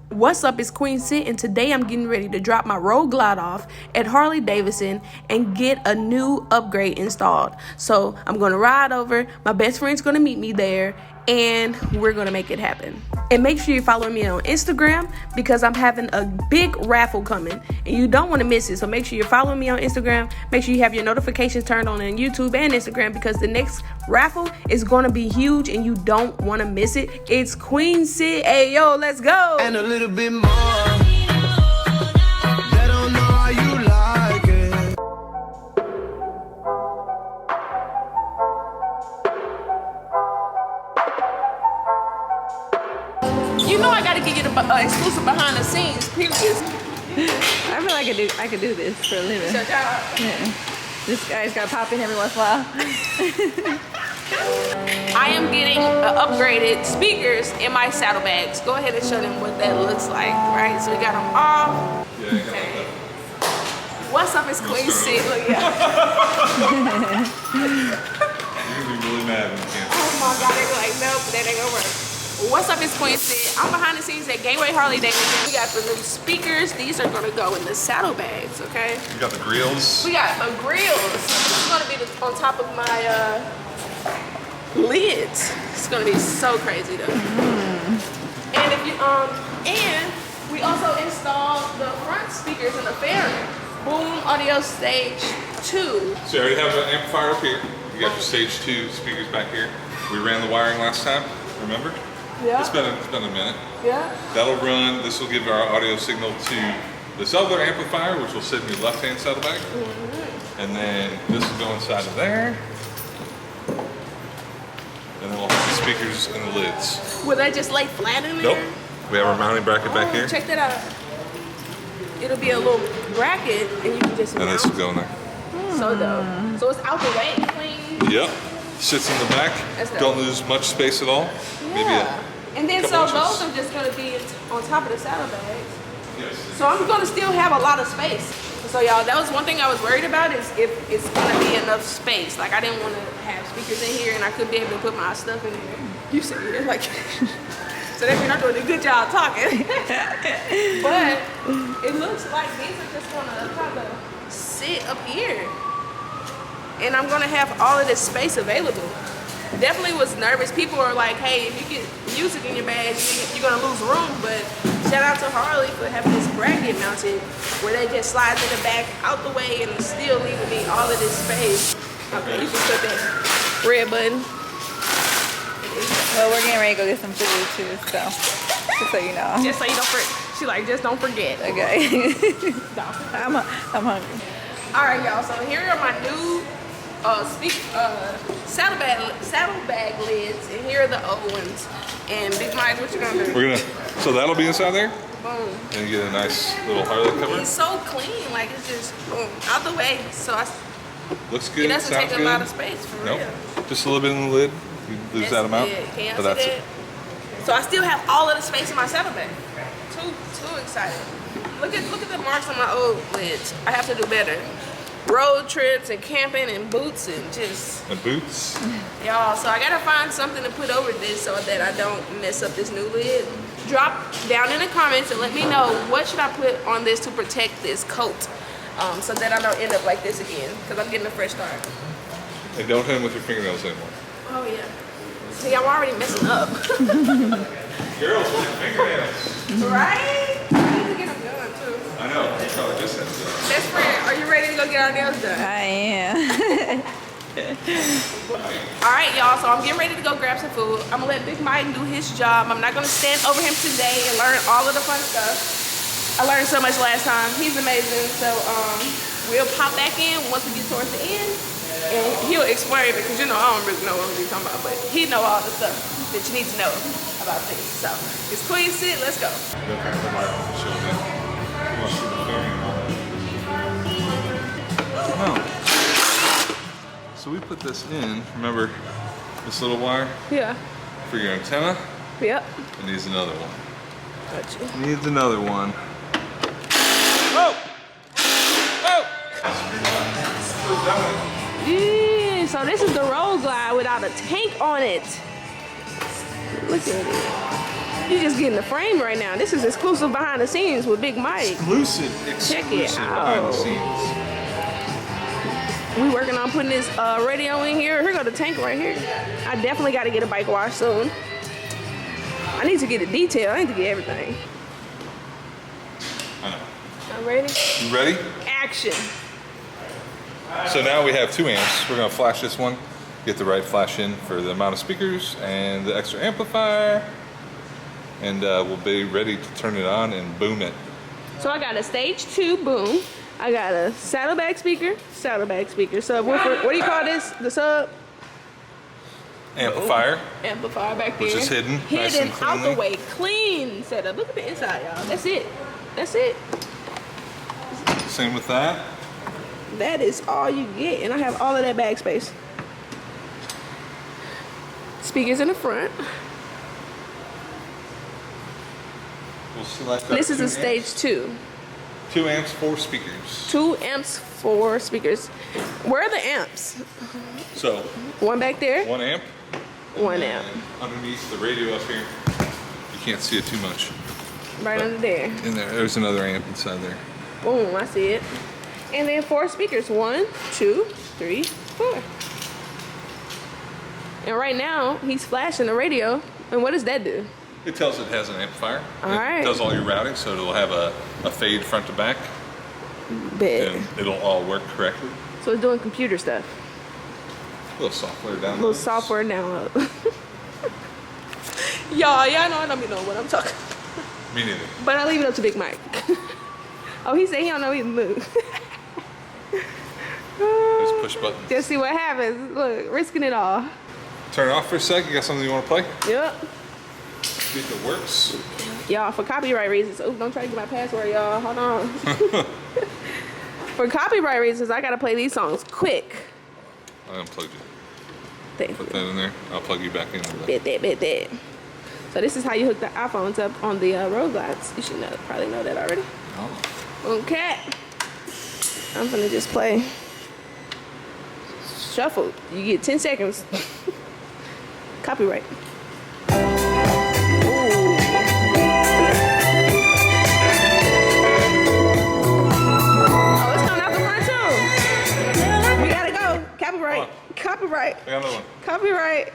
What's up, it's QueenSit, and today I'm getting ready to drop my Road Glide off at Harley Davidson and get a new upgrade installed. So I'm gonna ride over, my best friend's gonna meet me there, and we're gonna make it happen. And make sure you follow me on Instagram because I'm having a big raffle coming and you don't want to miss it. So make sure you're following me on Instagram. Make sure you have your notifications turned on YouTube and Instagram because the next raffle is gonna be huge and you don't want to miss it. It's QueenSit. Hey yo, let's go. And a little bit more. They don't know how you like it. You know I gotta give you the exclusive behind the scenes, period. I feel like I could do this for a living. Shut up. Yeah. This guy's got to pop in every once in a while. I am getting upgraded speakers in my saddlebags. Go ahead and show them what that looks like, right? So we got them all. Yeah, you got that. What's up, it's QueenSit. Look, yeah. You're gonna be really mad when you can't. Oh my God, they were like, nope, that ain't gonna work. What's up, it's QueenSit. I'm behind the scenes at Gateway Harley Davidson. We got the new speakers. These are gonna go in the saddlebags, okay? You got the grills. We got the grills. This is gonna be on top of my lids. It's gonna be so crazy though. And if you and we also installed the front speakers in the fairing. Boom Audio Stage 2. So you already have an amplifier up here. You got your stage 2 speakers back here. We ran the wiring last time, remember? Yeah. It's been a minute. Yeah. That'll run, this will give our audio signal to this other amplifier, which will sit in your left-hand saddlebag. And then this will go inside of there. And then we'll have the speakers and the lids. Will they just lay flat in there? Nope. We have our mounting bracket back here. Check that out. It'll be a little bracket and you can just And mount this will go in there. So dope. So it's out the way, clean. Yep. Sits in the back. That's dope. Don't lose much space at all. Maybe And then so couple those inches. are just gonna be on top of the saddlebags. Yes. So I'm gonna still have a lot of space. So y'all, that was one thing I was worried about is if it's gonna be enough space. Like I didn't wanna have speakers in here and I couldn't be able to put my stuff in there. You said it like, so that means I'm doing a good job talking. But it looks like these are just gonna kind of sit up here. And I'm gonna have all of this space available. Definitely was nervous. People are like, hey, if you get music in your bag, you're gonna lose room. But shout out to Harley for having this bracket mounted where they just slide in the back out the way and still leaving me all of this space. Okay, you can put that red button. Well, we're getting ready to go get some food too, so just so you know. Just so you don't forget. She like, just don't forget. Okay. No. I'm hungry. All right, y'all. So here are my new saddlebag lids, and here are the old ones. And Big Mike, what you gonna do? So that'll be inside there, Boom. and you get a nice little Harley cover. It's so clean, like it's just boom out the way. So Looks good. it doesn't sounds take good. a lot of space for Nope. real. Just a little bit in the lid. You lose that amount. Can y'all But see that's that? it. So I still have all of the space in my saddlebag. Too excited. Look at the marks on my old lids. I have to do better. Road trips and camping and boots and just And boots. y'all. So I gotta find something to put over this so that I don't mess up this new lid. Drop down in the comments and let me know what should I put on this to protect this coat, so that I don't end up like this again. Cause I'm getting a fresh start. And don't hit them with your fingernails anymore. Oh yeah. See, I'm already messing up. Girls with your fingernails. Right? I need to get them done too. I know. You probably just had to. Best friend, are you ready to go get our nails done? I am. All right, y'all, so I'm getting ready to go grab some food. I'm gonna let Big Mike do his job. I'm not gonna stand over him today and learn all of the fun stuff. I learned so much last time. He's amazing. So we'll pop back in once we get towards the end. And he'll explain it, because you know I don't really know what he's talking about, but he know all the stuff that you need to know about things. So it's QueenSit, let's go. So we put this in, remember this little wire Yeah. for your antenna? Yep. It needs another one. Gotcha. Needs another one. Oh! Oh! Yeah, so this is the Road Glide without a tank on it. Look at it. You just getting the frame right now. This is exclusive behind the scenes with Big Mike. Exclusive behind the scenes. We working on putting this radio in here. Here go the tank right here. I definitely got to get a bike wash soon. I need to get a detail. I need to get everything. I know. I'm ready. You ready? Action. So now we have 2 amps. We're gonna flash this one, get the right flash in for the amount of speakers and the extra amplifier, and we'll be ready to turn it on and boom it. So I got a stage 2 boom. I got a saddlebag speaker. So what do you call this? The sub? Amplifier. Amplifier back there. Which is hidden. Nice and out the cleanly. way. Clean setup. Look at the inside, y'all. That's it. That's it. Same with that. That is all you get. And I have all of that bag space. Speakers in the front. We'll select our This is 2 a stage amps. 2. 2 amps, 4 speakers. 2 amps, 4 speakers. Where are the amps? So, One back there. 1 amp. 1 amp. And underneath the radio up here, you can't see it too much. Right under there. In there, there's another amp inside there. Boom, I see it. And then 4 speakers. 1, 2, 3, 4. And right now, he's flashing the radio. And what does that do? It tells it has an amplifier. All It right. does all your routing, so it'll have a fade front to back, Bet. and it'll all work correctly. So it's doing computer stuff. A little software down. A little software download. y'all know I don't be knowing what I'm talking about. Me neither. But I leave it up to Big Mike. Oh, he said he don't know either. Look. Just push button. Just see what happens. Look, risking it all. Turn it off for a sec. You got something you want to play? Yep. See if it works. Y'all, for copyright reasons. Oh, don't try to get my password, y'all. Hold on. For copyright reasons, I gotta play these songs quick. I unplugged you. Thank Put you. that in there. I'll plug you back in. Bet that. So this is how you hook the iPhones up on the road glides. You should probably know that already. Oh. Okay. I'm gonna just play. Shuffle. You get 10 seconds. Copyright. Oh, it's coming out the front too. We gotta go. Copyright. Copyright. I got another one. Copyright.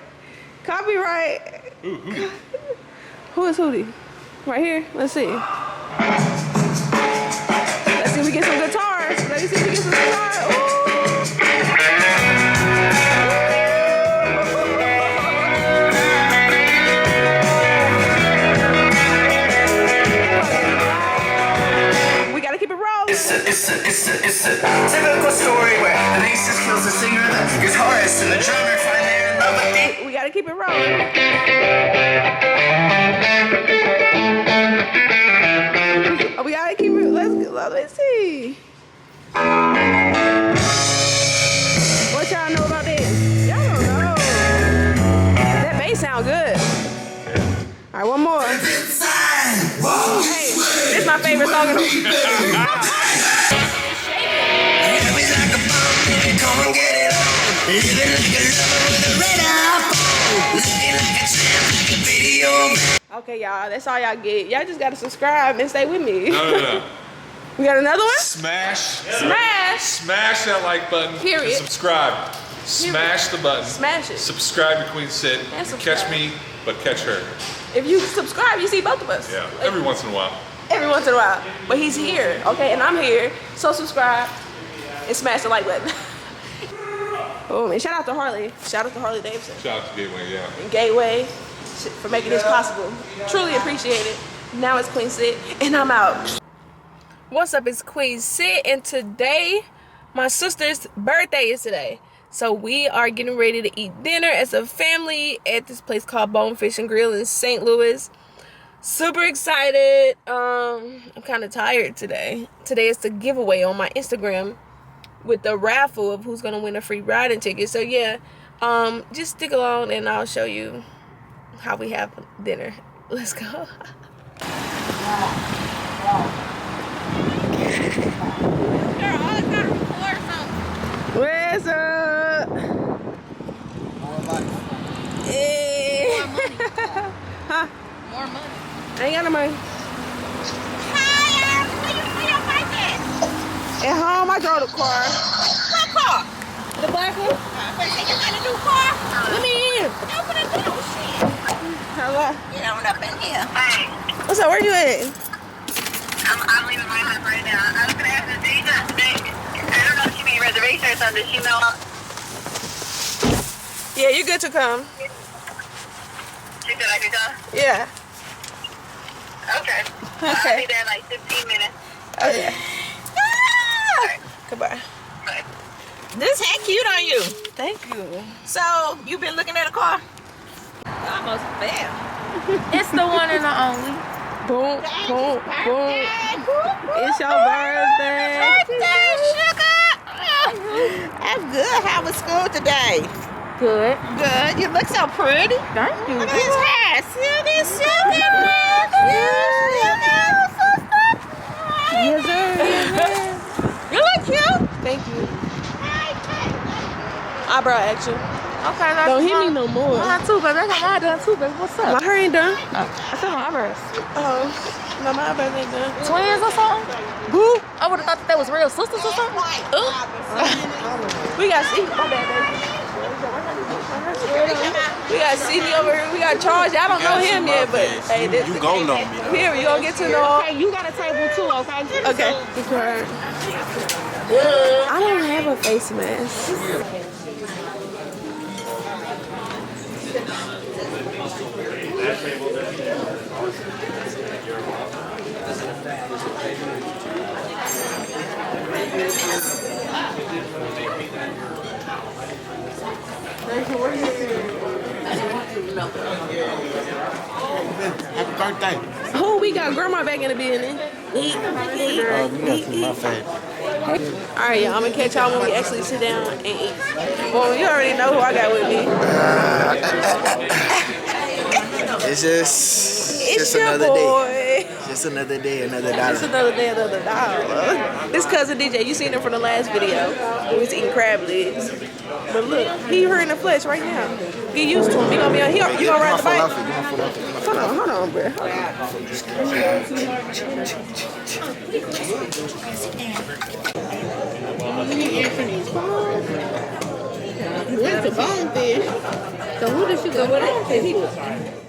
Copyright. Ooh, Hootie. Who is Hootie? Right here. Let's see. Let's see if we get some guitars. Let's see if we get some guitars. Ooh. We gotta keep it rolling. It's a typical story where the bassist kills the singer, the guitarist and the drummer find their love with the We gotta keep it rolling. Oh, we gotta keep it. Let's see. What y'all know about this? Y'all don't know. That bass sound good. All right, one more. Hey, this is my favorite song in the come and get it on. Living like a lover with a red apple. Looking like a champ, like a video. Okay, y'all, that's all y'all get. Y'all just gotta subscribe and stay with me. No. We got another one? Smash that like button. Period. And subscribe. Smash the button. Smash it. Subscribe to QueenSit. And You catch subscribe. me, but catch her. If you subscribe, you see both of us. Yeah, Like, every once in a while. every once in a while. But he's here, okay? And I'm here. So subscribe and smash the like button. Oh, man. Shout out to Harley. Shout out to Harley Davidson. Shout out to Gateway, yeah. And Gateway for making this possible. Truly appreciate it. Now it's QueenSit, and I'm out. What's up? It's QueenSit, and today my sister's birthday is today. So we are getting ready to eat dinner as a family at this place called Bonefish and Grill in St. Louis. Super excited. I'm kind of tired today. Today is the giveaway on my Instagram with the raffle of who's gonna win a free riding ticket. So yeah, just stick along and I'll show you how we have dinner. Let's go. Girl, I gotta record something. What's up? More money. Hey. More money. Huh? More money. ain't got no money. Hi, where your bike at? At home, I drove the car. What car? The black one. But you got a new car? Let me in. Open the door, shit. Hello. Get on up in here. Hey, What's up? Where you at? I'm leaving my house right now. I was gonna ask the Deja today. I don't know if she made reservations or something. Does she know? Yeah, you good to come. She said I could go? Yeah. Okay. I'll be there in like 15 minutes. Okay. Alright, Goodbye. bye. This hat cute on you. Thank you. So, you been looking at a car? Almost fell. It's the one and the only. Boom, boom, boom. It's your birthday. Birthday, sugar. I'm good. How was school today? Good. Good. You look so pretty. Thank you. Look at his hair. Silky, silky. Yes, sir. Yes, sir. You look cute. Thank you. Eyebrow action. Okay, that's Don't hit me no more. Mine too, baby. I got mine done too, baby. What's up? My hair ain't done. I said my eyebrows. Oh, no, my eyebrows ain't done. Twins or something? Boo. I would have thought that they was real sisters or something. We got see. My bad, baby. We got CD over here. We got Charge. I don't know him yet, but hey, this You gon' know me. here you gonna get to know. Okay, you got a table too, okay? Okay. I don't have a face mask. Happy birthday. Oh, we got grandma back in the building. Eat. My favorite. All right, y'all. I'm gonna catch y'all when we actually sit down and eat. Well, you already know who I got with me. It's It's just your another boy. day. Just another day, another It's dollar. another day, another dollar. This cousin DJ, you seen him from the last video. He was eating crab legs. But look, he here in the flesh right now. Get used to him. He gonna be on. You gonna ride the bike? Hold on, bro. It's a bonefish. So who does she go with it?